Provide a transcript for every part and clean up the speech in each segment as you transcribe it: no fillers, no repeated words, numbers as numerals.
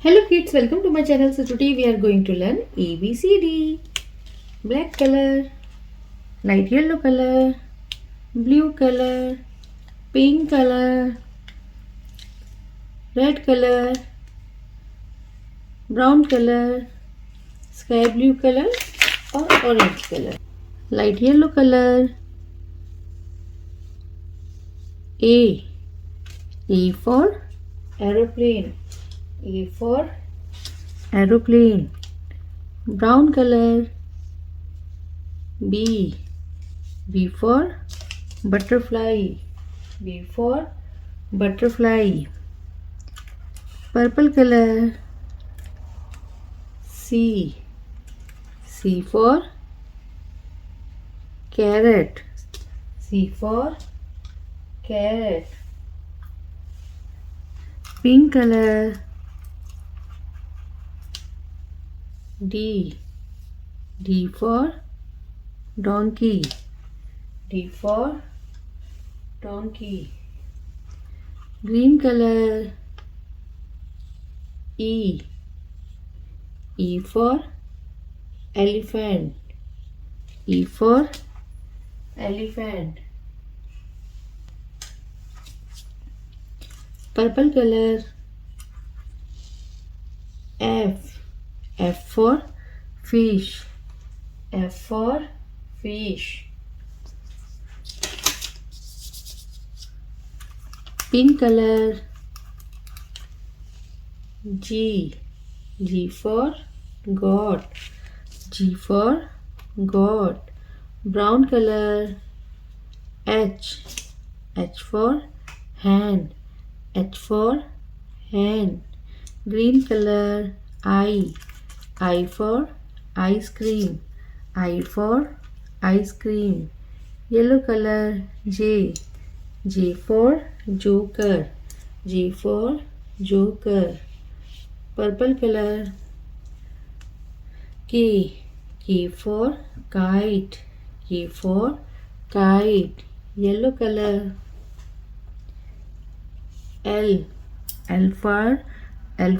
Hello kids, welcome to my channel. So today we are going to learn ABCD. Black color, light yellow color, blue color, pink color, red color, brown color, sky blue color or orange color. Light yellow color. A. A for aeroplane. A for aeroplane. Brown color. B. B for butterfly. B for butterfly. Purple color. C. C for carrot. C for carrot. Pink color. D. D for donkey. D for donkey. Green color. E. E for elephant. E for elephant. Purple color. F. F for fish. F for fish. Pink color. G. G for God. G for God. Brown color. H. H for hand. H for hand. Green color. I. I for ice cream. I for ice cream. Yellow color. J. J for joker. J for joker. Purple color. K. K for kite. K for kite. Yellow color. L. L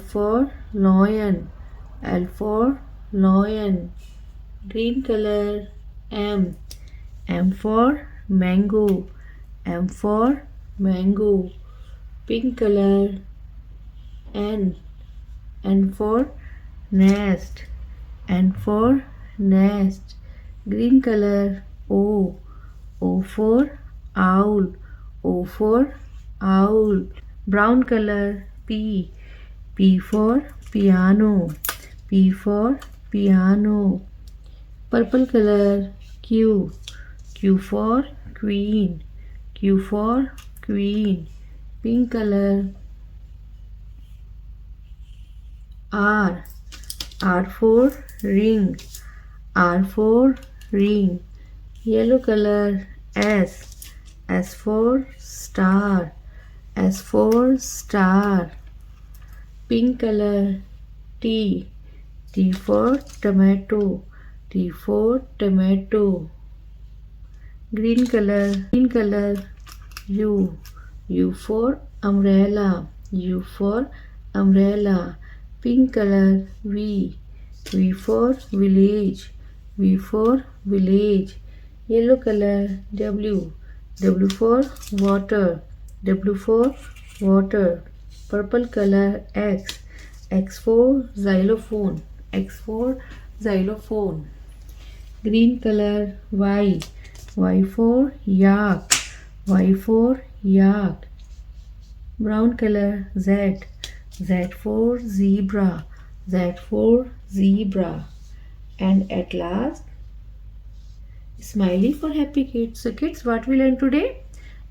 for lion. L for lion. Green color. M. M for mango. M for mango. Pink color. N. N for nest. N for nest. Green color. O. O for owl. O for owl. Brown color. P. P for piano. P for piano. Purple color. Q. Q for queen. Q for queen. Pink color. R. R for ring. R for ring. Yellow color. S. S for star. S for star. Pink color. T. T for tomato. T for tomato. Green color. U. U for umbrella. U for umbrella. Pink color. V. V for village. V for village. Yellow color. W. W for water. W for water. Purple color. X. X for xylophone. X for xylophone. Green color. Y. Y for yak. Y for yak. Brown color. Z. Z for zebra. Z for zebra. And at last, smiley for happy kids. So kids, what we learned today?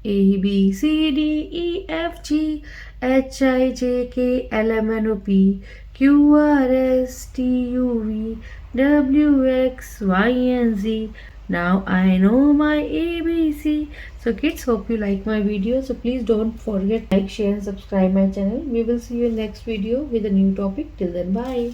A, B, C, D, E, F, G, H, I, J, K, L, M, N, O, P, Q, R, S, T, U, V, W, X, Y, and Z. Now I know my ABC. So kids, hope you like my video. So please don't forget like, share and subscribe my channel. We will see you in next video with a new topic. Till then, bye.